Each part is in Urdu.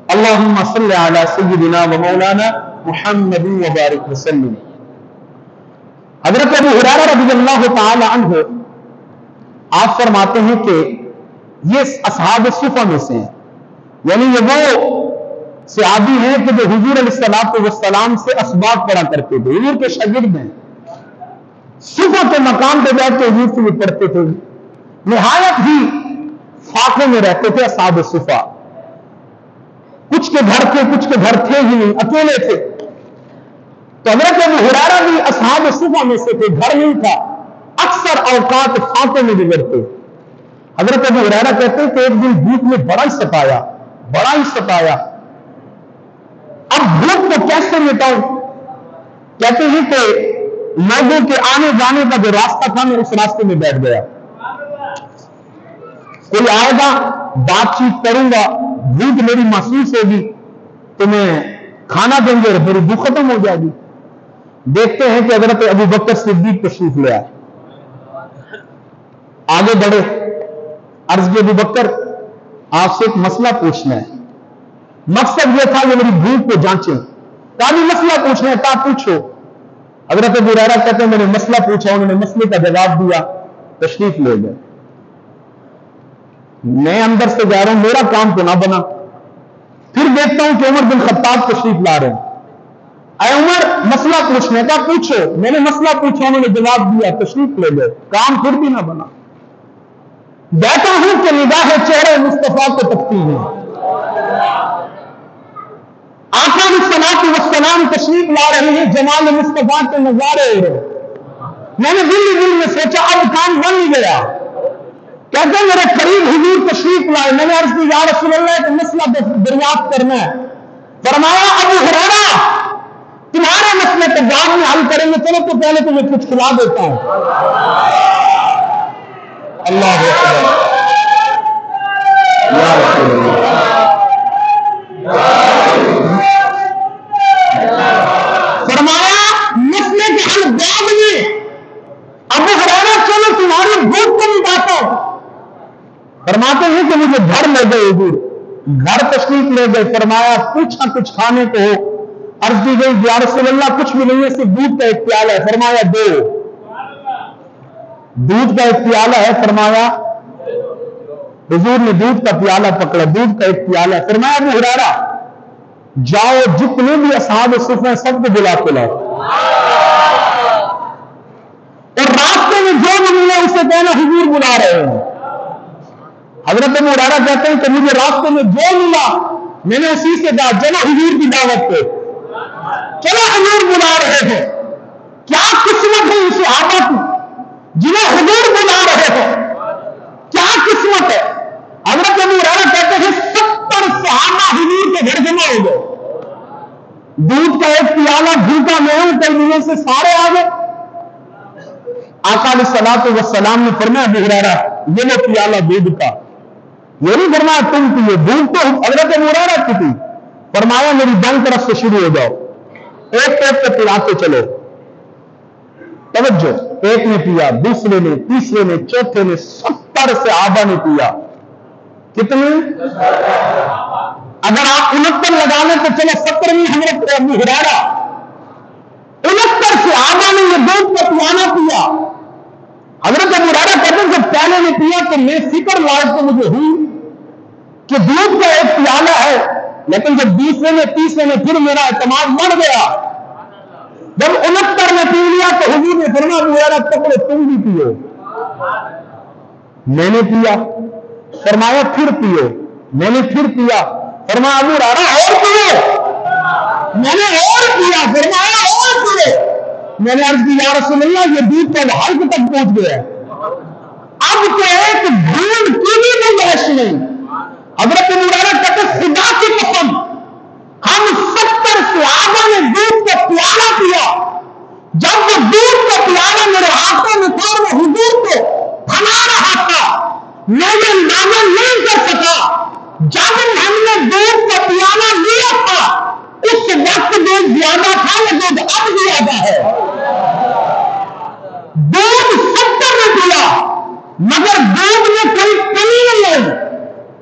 اللہم صلی علی سیدنا و مولانا محمد و بارک وسلم۔ حضرت ابو ہریرہ رضی اللہ تعالی عنہ آپ فرماتے ہیں کہ یہ اصحاب صفہ میں سے ہیں، یعنی یہ وہ صحابی ہیں کہ جو حضور علیہ السلام سے اسباق پڑھا کرتے تھے، حضور کے شاگرد ہیں، صفہ کے مقام پہ بیٹھ کے حضور سے بھی پڑھتے تھے، نہایت ہی فاقے میں رہتے تھے اصحاب صفہ۔ کچھ کے گھر تھے، کچھ کے گھر تھے ہی نہیں، اکیلے تھے۔ تو حضرت ابو ہریرہ بھی اصحاب صفہ میں سے تھے، گھر نہیں تھا، اکثر اوقات فاقے میں گزرتے۔ حضرت ابو ہریرہ کہتے ہیں کہ ایک دن بھوک میں بڑا ہی ستایا، اب بھوک کو کیسے مٹاؤں؟ کہتے ہیں کہ لوگوں کے آنے جانے کا جو راستہ تھا میں اس راستے میں بیٹھ گیا، کوئی آئے گا بات چیت کروں گا، بھوک میری محسوس ہوگی تو میں کھانا دیں گے، میری بھوک ختم ہو جائے گی۔ دیکھتے ہیں کہ حضرت ابو بکر صدیق تشریف لے آئے، آگے بڑھے، عرض کی ابو بکر آپ سے ایک مسئلہ پوچھنا ہے۔ مقصد یہ تھا کہ میری بھوک کو جانچیں، کافی مسئلہ پوچھنا ہے، کہا پوچھو۔ حضرت ابو ہریرہ کہتے ہیں میں نے مسئلہ پوچھا، انہوں نے مسئلے کا جواب دیا، تشریف لے گئے۔ میں اندر سے جا رہا ہوں، میرا کام تو نہ بنا، پھر دیکھتا ہوں کہ عمر بن خطاب تشریف لا رہے ہیں۔ اے عمر مسئلہ پوچھنے کا، پوچھو۔ میں نے مسئلہ پوچھا، انہوں نے جواب دیا، تشریف لے گئے، کام پھر بھی نہ بنا۔ بیٹھا ہوں کہ نگاہ چہرے مصطفیٰ کو تکتی ہے، آقا علیہ السلام تشریف لا رہے ہیں، جمال مصطفیٰ کے نظارے ہو رہے۔ میں نے دل میں سوچا اب کام بن ہی گیا۔ کہتے ہیں میرے قریب حضور تشریف لائے، میں نے عرض کی یا رسول اللہ ایک مسئلہ دریافت کرنا ہے۔ فرمایا ابو ہریرہ تمہارے مسئلے کو بعد میں حل کریں گے، چلو تو پہلے تمہیں کچھ کھلا دیتا ہوں۔ اللہ اکبر، یا رسول اللہ۔ فرمایا مسئلے کے حل بعد میں، ابو ہریرہ چلو تمہاری بھوک کو مٹاتا ہوں۔ فرماتے ہیں کہ مجھے گھر لے گئے حضور، گھر تشریف لے گئے۔ فرمایا پوچھا کچھ کھانے کو ہو؟ عرض کی گئی یا رسول اللہ کچھ بھی نہیں ہے، صرف دودھ کا ایک پیالہ ہے۔ فرمایا دو۔ دودھ کا ایک پیالہ ہے، فرمایا حضور نے دودھ کا پیالہ پکڑا، دودھ کا ایک پیالہ ہے۔ فرمایا ابو ہریرہ جاؤ جتنے بھی اصحاب صفہ ہیں سب کو بلا کے لاؤ، اور راستے میں جو بھی ملے اسے کہنا حضور بلا رہے ہیں۔ حضرت ابو ہریرہ کہتے ہیں کہ مجھے راستے میں جو ملا میں نے اسی سے کہا چلو حضور کی دعوت پہ، چلو حضور بلا رہے ہیں۔ کیا قسمت ہے اس صحابہ کی جنہیں حضور بلا رہے ہیں، کیا قسمت ہے۔ حضرت ابو ہریرہ کہتے ہیں 70 صحابہ حضور کے گھر جمع ہو گئے، دودھ کا ایک پیالہ بھوکا میں ہوں، کئی دنوں سے سارے آ گئے۔ آقا علیہ الصلوۃ والسلام نے فرمایا ابو ہریرہ یہ وہ پیالہ دودھ کا، یہ نہیں فرمایا تم پیو، دودھ تو حضرت ابو ہریرہ کی تھی۔ فرمایا میری دائیں طرف سے شروع ہو جاؤ، ایک ایک پہ پلاتے چلو۔ توجہ، ایک نے پیا، دوسرے نے، تیسرے نے، چوتھے نے، 70 صحابہ نے پیا۔ کتنے؟ اگر آپ 69 لگا لیں تو چلو 70 میں حضرت ابو ہریرہ، 69 صحابہ نے یہ دودھ کا پیالہ پیا۔ حضرت ابو ہریرہ کہتے ہیں جب پہلے نے پیا تو میں فکر لاحق تو مجھے ہوئی کہ دودھ کا ایک پیالہ ہے، لیکن جب دوسرے نے، تیسرے نے، پھر میرا اعتماد بڑھ گیا۔ جب 69 نے پی لیا تو حضور نے فرمایا ابو ہریرہ پکڑو تم بھی پیو۔ میں نے پیا، فرمایا پھر پیو، میں نے پھر پیا، فرمایا ابو ہریرہ اور پیو، میں نے اور پیا، فرمایا اور پیو۔ میں نے عرض کی یا رسول اللہ یہ دودھ کا حلق تک پہنچ گیا، اب تو ایک بھوک کی بھی گنجائش نہیں۔ حضرت ابو ہریرہ کہتے خدا کی قسم ہم 70 صحابہ نے دودھ کا پیالہ پیا، جب وہ دودھ کا پیالہ میرے ہاتھوں میں تھا وہ حضور کو تھما رہا تھا، میں یہ اندازہ نہیں کر سکا۔ جب ہم نے دودھ کا پیالہ لیا تھا اس وقت دودھ زیادہ تھا یا دودھ اب زیادہ ہے؟ دودھ 70 نے پیا مگر دودھ میں کوئی کمی نہیں آئی۔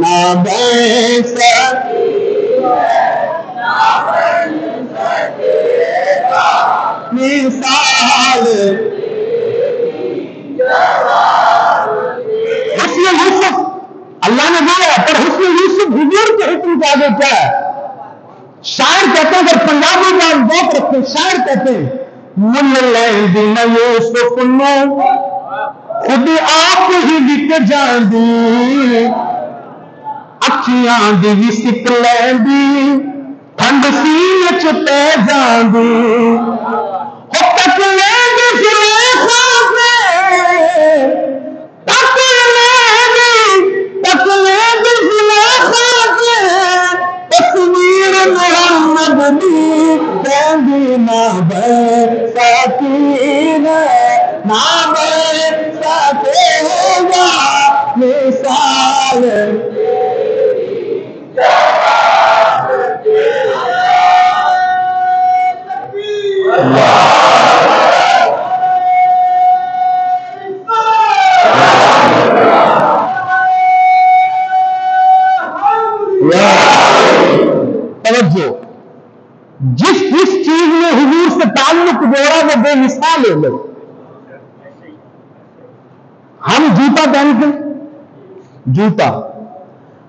نہ بن مثال حسن یوسف اللہ نے دیا، پر حسن یوسف حضور کے حکم کے آگے کیا ہے؟ شاعر کہتے ہیں، اگر پنجابی کا ذوق رکھتے ہیں، شاعر کہتے ہیں مل لیندی نہ یوسف نو خود آپ ہی وک جاندی اکھیاں دی وی سک لیندی ٹھنڈ سینے چ پے جاندی ہو تک لیندی زلیخا سے تک لیندی زلیخا سے تصویر محمد دی کہندی نہ برساتی نہ برساتے گا مثال توجہ، جس چیز نے حضور سے تعلق جوڑا وہ بے مثال ہے لوگ۔ ہم جوتا پہنتے ہیں، جوتا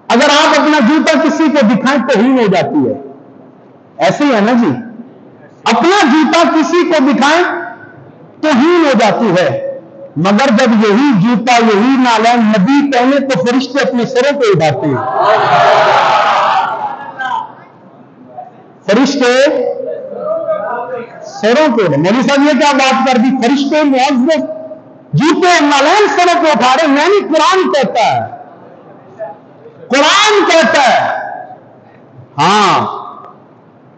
اگر آپ اپنا جوتا کسی کو دکھائیں تو ہین ہو جاتی ہے، ایسے ہی ہے نا جی؟ اپنا جوتا کسی کو دکھائیں تو ہین ہو جاتی ہے، مگر جب یہی جوتا یہی نالین نبی پہنے تو فرشتے اپنے سروں پہ اٹھاتے ہیں، فرشتے سروں پہ۔ مولوی صاحب یہ کیا بات کر دی؟ فرشتے معزز جوتے نالین سروں پہ اٹھا رہے ہیں، یعنی قرآن کہتا ہے، قرآن کہتا ہے، ہاں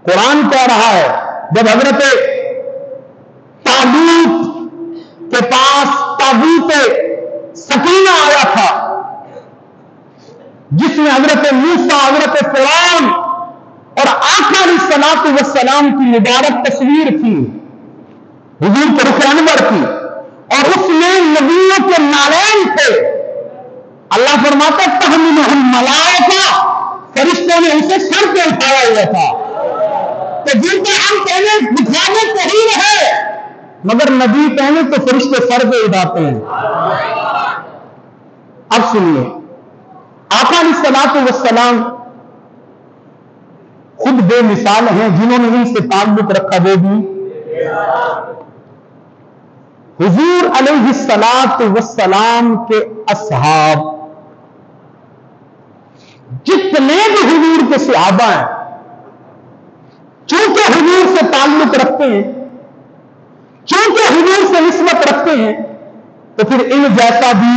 قرآن کہہ رہا ہے جب حضرت تابوت کے پاس تابوت سکینہ آیا تھا جس میں حضرت موسیٰ، حضرت فرعون اور آقا علیہ الصلوۃ والسلام کی مبارک تصویر تھی، حضور کے رخ انور کی، اور اس میں نبیوں کے نالین تھے۔ اللہ فرماتا ہے تحملہ الملائکہ، فرشتوں نے اسے سر پہ اٹھایا ہوا تھا۔ تو جوتے ہم پہنے دکھانے تو ہی رہے، مگر نبی پہنے تو فرشتے سر پہ اٹھاتے ہیں۔ اب سنیے، آقا علیہ الصلوۃ والسلام خود بے مثال ہیں، جنہوں نے ان سے تعلق رکھا وہ بھی۔ حضور علیہ الصلوۃ والسلام کے اصحاب جتنے بھی حضور کے صحابہ ہیں، چونکہ حضور سے تعلق رکھتے ہیں، چونکہ حضور سے نسبت رکھتے ہیں، تو پھر ان جیسا بھی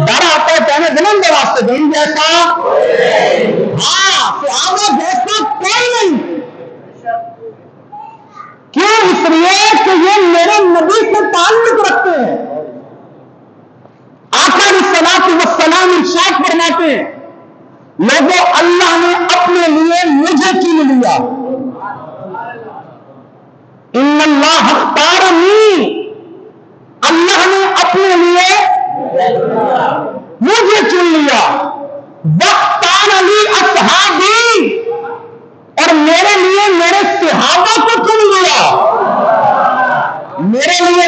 ڈر آتا ہے کہنے بلند واسطے ان جیسا، ہاں صحابہ جیسا کوئی نہیں۔ کیوں؟ اس لیے کہ یہ میرے نبی سے تعلق رکھتے ہیں۔ آقا علیہ الصلوۃ والسلام ارشاد فرماتے ہیں لوگوں اللہ نے اپنے لیے مجھے چن لیا، ان اللہ اختارنی، اللہ نے اپنے لیے مجھے چن لیا، واختار لی اصحابی، اور میرے لیے میرے صحابہ کو چن لیا، میرے لیے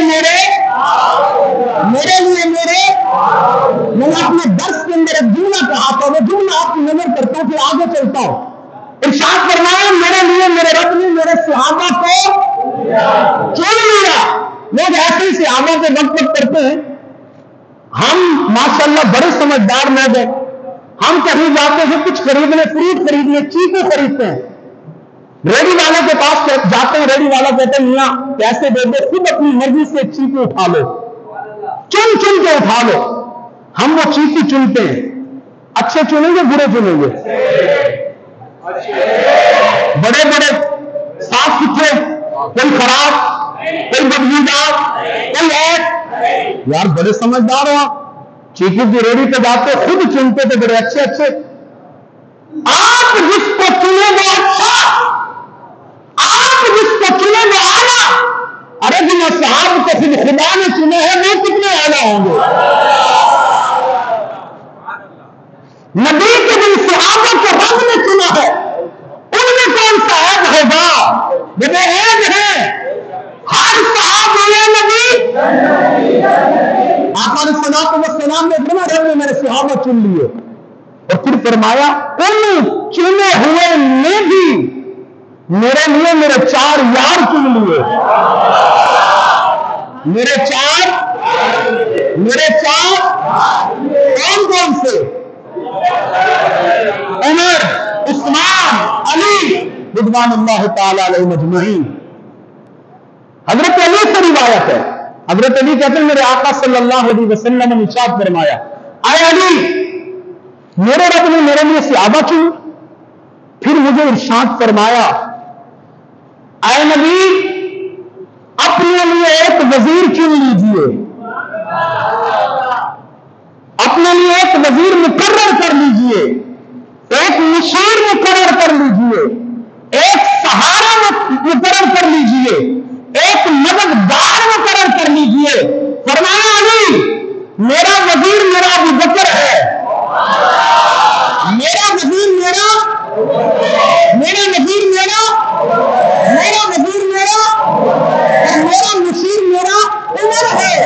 میں نے اپنے درس کے اندر ایک جملہ کہا تھا، وہ جملہ آپ کی نظر کرتا ہوں پھر آگے چلتا ہوں۔ ارشاد فرمایا میرے لیے میرے رب نے میرے صحابہ کو چن لیا۔ لوگ ایسے ہی صحابہ کے وقت کرتے ہیں، ہم ماشاءاللہ بڑے سمجھدار لوگ ہیں، ہم کہیں جاتے ہیں کچھ خریدنے، فروٹ خریدنے، چیکو خریدتے ہیں، ریڈی والے کے پاس جاتے ہیں، ریڈی والا کہتے ہیں میاں پیسے دے دو، خود اپنی مرضی سے چیکو اٹھا لو، چن کے اٹھا لو۔ ہم وہ چیکو چنتے ہیں، اچھے چنیں گے برے چنیں گے؟ بڑے بڑے صاف ستھرے، کوئی خراب، کوئی بدبودار، کوئی ایک، یار بڑے سمجھدار ہو آپ، چیکو کی ریڈی پہ جاتے خود چنتے تھے بڑے اچھے اچھے۔ آپ جس کو چنے وہ اچھا، آپ جس کو چنے وہ اعلیٰ۔ ارے جن صحاب کو خود خدا نے چنے ہیں وہ کتنے اعلیٰ ہوں گے؟ نبی کے جن صحابہ کو رب نے چنا ہے ان میں کون سا عیب ہوگا؟ جب عیب ہے ہر صحابی نبی آقا علیہ السلام نے فرمایا رب نے میرے صحابہ چن لیے، اور پھر فرمایا ان چنے ہوئے نے بھی میرے لیے میرے 4 یار چن لیے۔ میرے چار کون سے؟ عمر، عثمان، علی رضوان اللہ تعالی علیہ مجمعین۔ حضرت علی سے روایت ہے، حضرت علی کہتے ہیں میرے آقا صلی اللہ علیہ وسلم نے ارشاد فرمایا اے علی میرے رب نے میرے لیے صحابہ چن، پھر مجھے ارشاد فرمایا اے نبی اپنے لیے ایک وزیر چن لیجئے، اپنے لیے ایک وزیر مقرر کر لیجئے، ایک مشیر مقرر کر لیجئے، ایک سہارا مقرر کر لیجئے، ایک مددگار مقرر کر لیجئے۔ فرمایا علی میرا وزیر میرا ابو بکر ہے، میرا وزیر میرا وزیر میرا وزیر میرا اور میرا مشیر میرا عمر ہے،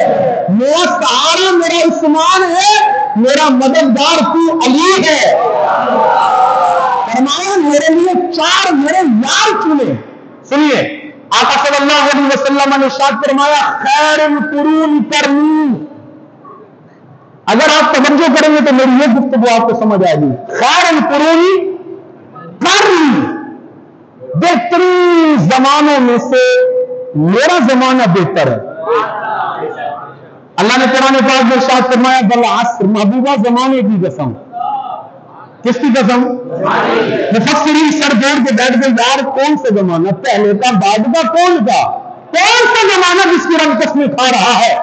میرا سہارا میرا عثمان ہے، میرا مددگار تو علی ہے۔ فرمایا میرے لیے 4 میرے یار چنے۔ سنیے آقا صلی اللہ علیہ وسلم نے ارشاد فرمایا خیر القرون قرنی۔ اگر آپ توجہ کریں گے تو میری یہ گفتگو آپ کو سمجھ آئے گی۔ خیر القرون قرنی، بہترین زمانوں میں سے میرا زمانہ بہتر ہے۔ اللہ نے قرآن پاک میں ارشاد فرمایا بالعصر، محبوبہ زمانے کی قسم۔ کس کی قسم؟ مفسرین سر جوڑ کے بیٹھ گئے یار کون سا زمانہ، پہلے کا بعد کا کون سا زمانہ جس کی رب قسمیں کھا رہا ہے؟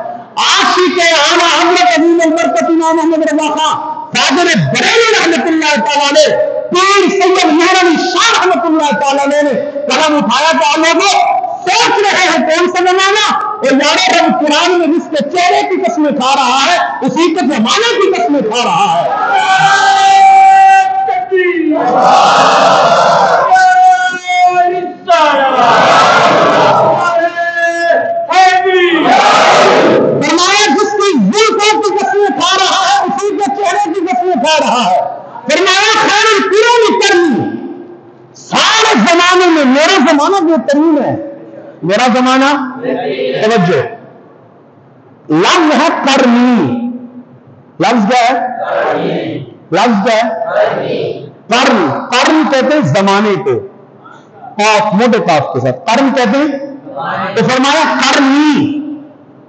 عاشق اعلیٰ حضرت عظیم البرکت امام محمد رضا خان فاضل بریلوی رحمۃ اللہ تعالیٰ علیہ، پیر سید مہر علی شاہ رحمۃ اللہ تعالیٰ علیہ نے قلم اٹھایا کہ آپ لوگوں سوچ رہے ہیں کون سا زمانہ؟ اور یار رب قرآن میں جس کے چہرے کی قسمیں کھا رہا ہے اسی کے زمانے کی قسمیں کھا رہا ہے۔ فرمایا جس کی زلفوں کی قسمیں کھا رہا ہے اسی کے چہرے کی قسمیں کھا رہا ہے۔ فرمایا خیر القرون قرنی، سارے زمانے میں میرا زمانہ بہترین ہے۔ میرا زمانہ توجہ لفظ ہے قرنی، لفظ کیا ہے؟ لفظ کیا ہے؟ قرن کہتے ہیں زمانے کو، قاف موٹے قاف کے ساتھ قرن کہتے ہیں۔ تو فرمایا قرنی،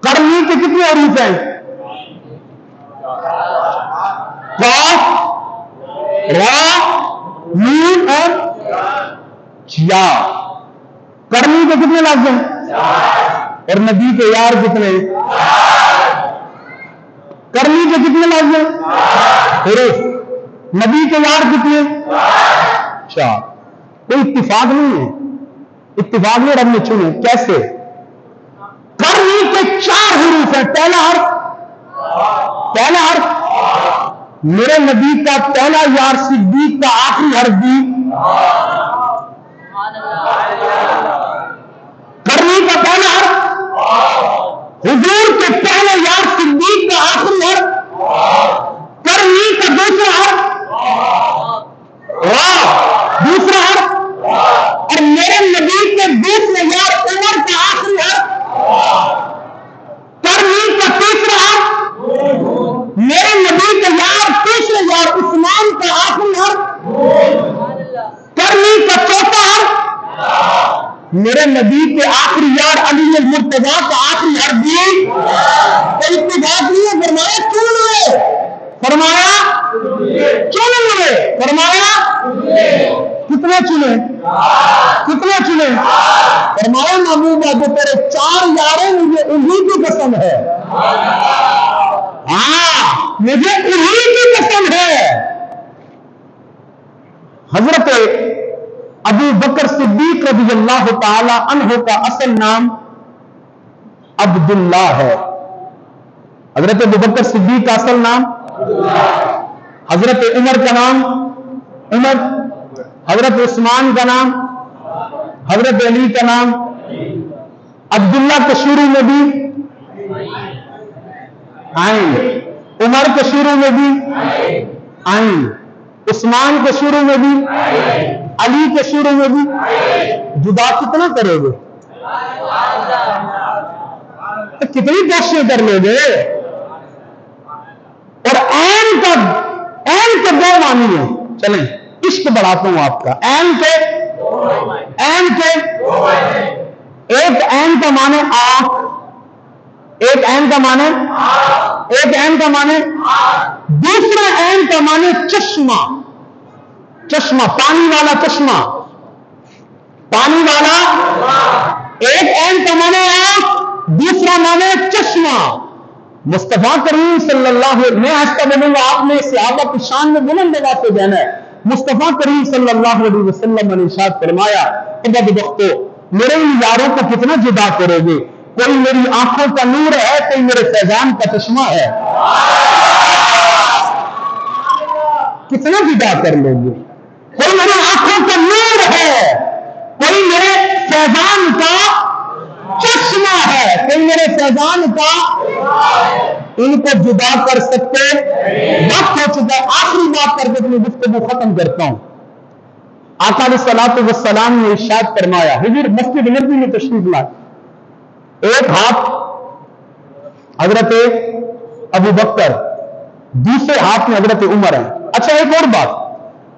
قرنی کے کتنے حروف ہیں؟ قاف، را، میم اور یا۔ قرنی کے کتنے لفظ ہیں؟ اور نبی کے یار کتنے؟ قرنی کے کتنے لفظ ہیں؟ حروف۔ نبی کے یار کتنے؟ 4۔ کوئی اتفاق نہیں ہے، اتفاق میں رب نے چنے۔ کیسے؟ قرنی کے 4 حروف ہیں۔ پہلا حرف میرے نبی کا پہلا یار صدیق کا آخری حرف بھی قرنی کا پہلا حرف، حضور کے پہلے یار صدیق کا آخری حرف، قرنی کا دوسرا حرف دوسرا حرف، اور میرے نبی کے دوسرے یار عمر کا آخری حرف، قرنی کا تیسرا حرف، میرے نبی کے یار تیسرے یار عثمان کا آخری حرف، قرنی کا چوتھا حرف، میرے نبی کے آخری یار علی المرتضیٰ کا آخری حرف بھی اتفاق نہیں ہے۔ فرمایا چن لے، فرمایا چن لے، فرمایا کتنے چنے؟ کتنے چنے؟ فرمایا محبوبہ جو تیرے 4 یاریں مجھے انہی کی قسم ہے، ہاں مجھے انہی کی قسم ہے۔ حضرت ابو بکر صدیق رضی اللہ تعالی عنہ کا اصل نام عبداللہ ہے۔ حضرت ابو بکر صدیق کا اصل نام حضرت عمر کا نام عمر، حضرت عثمان کا نام، حضرت علی کا نام، عبداللہ کے شروع میں بھی آئین، عمر کے شروع میں بھی آئین، عثمان کے شروع میں بھی، علی کے شروع میں بھی، جدا کتنا کرو گے؟ کتنی کوششیں کر لو گے؟ اور عین کے دو معنی ہیں، چلیں عشق بڑھاتا ہوں آپ کا، عین کے ایک عین کا معنی آنکھ، ایک عین کا معنی ایک عین کا معنی دوسرا عین کا معنی چشمہ، چشمہ پانی والا چشمہ، پانی والا، ایک عین کا معنی آنکھ، دوسرا معنی چشمہ۔ مصطفیٰ کریم صلی اللہ علیہ وسلم، میں آہستہ بولوں گا، آپ نے صحابہ کی شان میں بلند آواز سے جانا ہے۔ مصطفیٰ کریم صلی اللہ علیہ وسلم نے ارشاد فرمایا، بدبختو میرے ان یاروں کو کتنا جدا کرو گے؟ کوئی میری آنکھوں کا نور ہے، کوئی میرے فیضان کا چشمہ ہے، کتنا جدا کر لو گے؟ کوئی میری آنکھوں کا نور ہے، کوئی میرے فیضان کا چشمہ ہے، کوئی میرے فیضان کا، ان کو جدا کر سکتے؟ وقت ہو چکا ہے، آخری بات کر کے اپنی گفتگو ختم کرتا ہوں۔ آقا علیہ الصلوۃ والسلام نے ارشاد فرمایا، حضور مسجد نبوی میں تشریف لائے، ایک ہاتھ حضرت ابو بکر، دوسرے ہاتھ میں حضرت عمر ہے۔ اچھا ایک اور بات،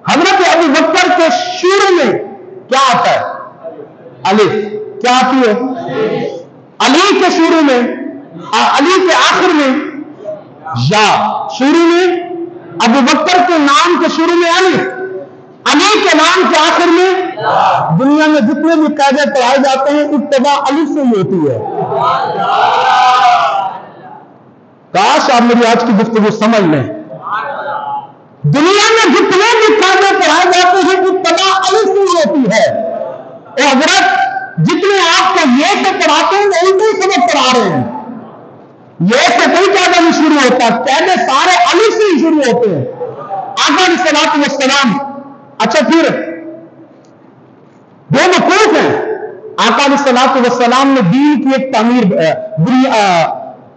حضرت ابو بکر کے شروع میں کیا آتا ہے؟ الف، کیا آتی ہے؟ علی کے شروع میں، علی کے آخر میں یا، شروع میں ابو بکر کے نام کے شروع میں الف، علی کے نام کے آخر میں۔ دنیا میں جتنے بھی قاعدے پڑھائے جاتے ہیں ابتدا الف سے ہی ہوتی ہے۔ کاش آپ میری آج کی گفتگو سمجھ لیں، دنیا میں جتنے بھی قاعدے پڑھائے جاتے ہیں ابتدا الف سے ہی ہوتی ہے۔ اور حضرت جتنے آپ کو یہ سے پڑھاتے ہیں وہ الٹی سبق پڑھا رہے ہیں، یہ سے کوئی قاعدہ نہیں شروع ہوتا، قاعدے سارے الف سے ہی شروع ہوتے ہیں۔ آقا علیہ الصلوۃ والسلام، اچھا پھر دو وقوف ہیں، آقا علیہ الصلوۃ والسلام نے دین کی ایک تعمیر،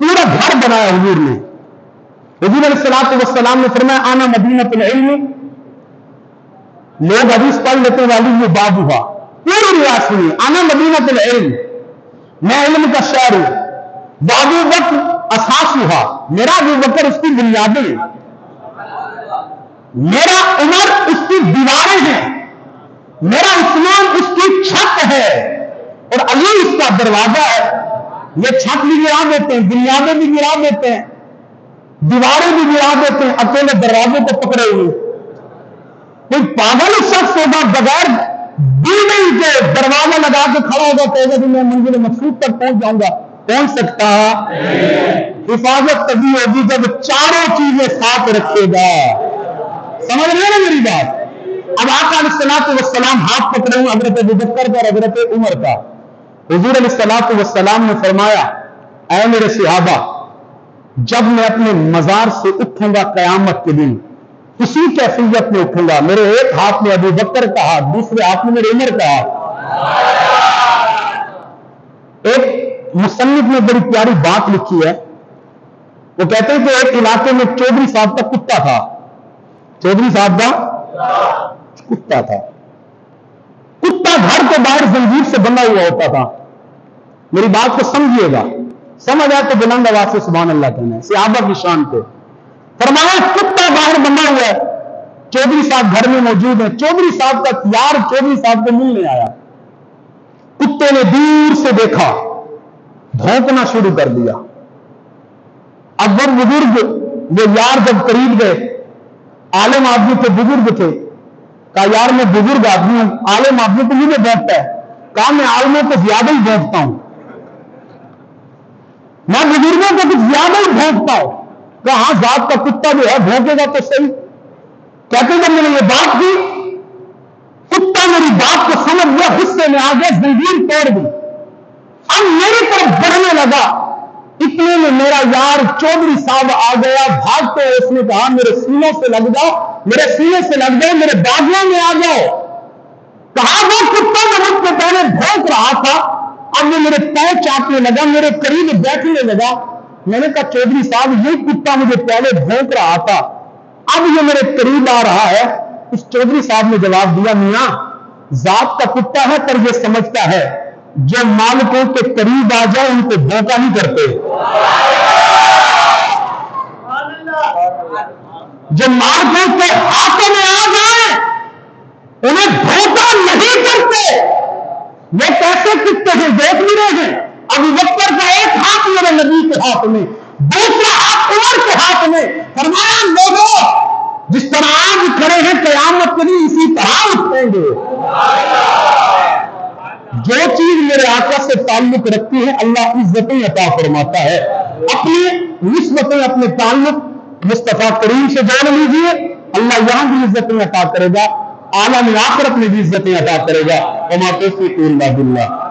پورا گھر بنایا حضور نے۔ حضور علیہ الصلوۃ والسلام نے فرمایا آنا مدینۃ العلم، لوگ حدیث پڑھ لیتے والی یہ باب ہوا، پوری روایت سنی، آنا مدینۃ العلم، میں علم کا شہر ہوں، وابو بکر اساس ہوا، میرا ابو بکر اس کی بنیادیں ہیں، میرا عمر اس کی دیواریں ہیں، میرا عثمان اس کی چھت ہے، اور علی اس کا دروازہ ہے۔ یہ چھت بھی گرا دیتے ہیں، بنیادیں بھی گرا دیتے ہیں، دیواریں بھی گرا دیتے ہیں، اکیلے دروازے کو پکڑے ہوئے۔ کوئی پاگل شخص ہوگا بغیر بلڈنگ کے دروازہ لگا کے کھڑا ہوگا، کہے گا کہ میں منزل مقصود تک پہنچ جاؤں گا، پہنچ سکتا؟ حفاظت تبھی ہوگی جب چاروں چیزیں ساتھ رکھے گا۔ سمجھ رہے ہیں میری بات؟ اب آقا علیہ الصلوۃ والسلام ہاتھ پکڑے ہوئے حضرت ابو بکر کا اور حضرت عمر کا۔ حضور علیہ الصلوۃ والسلام نے فرمایا، اے میرے صحابہ، جب میں اپنے مزار سے اٹھوں گا قیامت کے دن، اسی کیفیت میں اٹھوں گا، میرے ایک ہاتھ میں ابو بکر کا ہاتھ، دوسرے ہاتھ میں میرے عمر کا ہاتھ۔ ایک مصنف نے بڑی پیاری بات لکھی ہے، وہ کہتے ہیں کہ ایک علاقے میں چودھری صاحب کا کتا تھا، چودھری صاحب کا کتا تھا، کتا گھر کے باہر زنجیر سے بندھا ہوا ہوتا تھا۔ میری بات کو سمجھیے گا، سمجھ آئے تو بلند آواز سے سبحان اللہ کہنا ہے، صحابہ کی شان پہ۔ فرمایا کتا باہر بندھا ہوا ہے، چودھری صاحب گھر میں موجود ہیں، چودھری صاحب کا یار چودھری صاحب کو ملنے آیا، کتے نے دور سے دیکھا، بھونکنا شروع کر دیا۔ اب وہ بزرگ، وہ یار جب قریب گئے، عالم آدمی تھے، بزرگ تھے، کہا یار میں بزرگ آدمی ہوں، عالم آدمی تو مجھے بھونکتا ہے، کہا میں عالموں کو زیادہ ہی بھونکتا ہوں، میں بزرگوں کو کچھ زیادہ ہی بھونکتا ہوں۔ کہا ہاں ذات کا کتا جو ہے بھونکے گا تو صحیح۔ کہتے جب میں نے یہ بات کی، کتا میری بات کو سمجھ گیا، غصے میں آ گیا، زنجیر توڑ دی، اب میری طرف بڑھنے لگا، اتنے میں میرا یار چودھری صاحب آ گیا بھاگتے ہوئے، اس نے کہا میرے سینوں سے لگ جاؤ، میرے سینے سے لگ جاؤ، میرے باغوں میں آ جاؤ۔ کہا وہ کتا جو مجھ سے پہلے بھونک رہا تھا اب وہ میرے پاؤں چاٹنے لگا، میرے قریب بیٹھنے لگا۔ میں نے کہا چودھری صاحب یہ کتا مجھے پہلے بھونک رہا تھا اب یہ میرے قریب آ رہا ہے۔ اس چودھری صاحب نے جواب دیا میاں ذات کا کتا ہے پر یہ سمجھتا ہے جو مالکوں کے قریب آ جائے ان کو دھوکہ نہیں کرتے، جو مالکوں کے ہاتھوں میں آ جائے انہیں دھوکہ نہیں کرتے۔ وہ کیسے کتے ہیں دیکھ نہیں رہے ہیں؟ ابو بکر کا ایک ہاتھ میرے نبی کے ہاتھ میں، دوسرا ہاتھ عمر کے ہاتھ میں۔ فرمایا لوگوں جس طرح آج کھڑے ہیں قیامت کے لیے اسی طرح اٹھیں گے۔ جو چیز میرے آقا سے تعلق رکھتی ہے اللہ عزتیں عطا فرماتا ہے۔ اپنی نسبتیں اپنے تعلق مصطفیٰ کریم سے جان لیجیے، اللہ یہاں بھی عزتیں عطا کرے گا، عالم آخرت میں بھی عزتیں عطا کرے گا۔ وما توفیق الا باللہ۔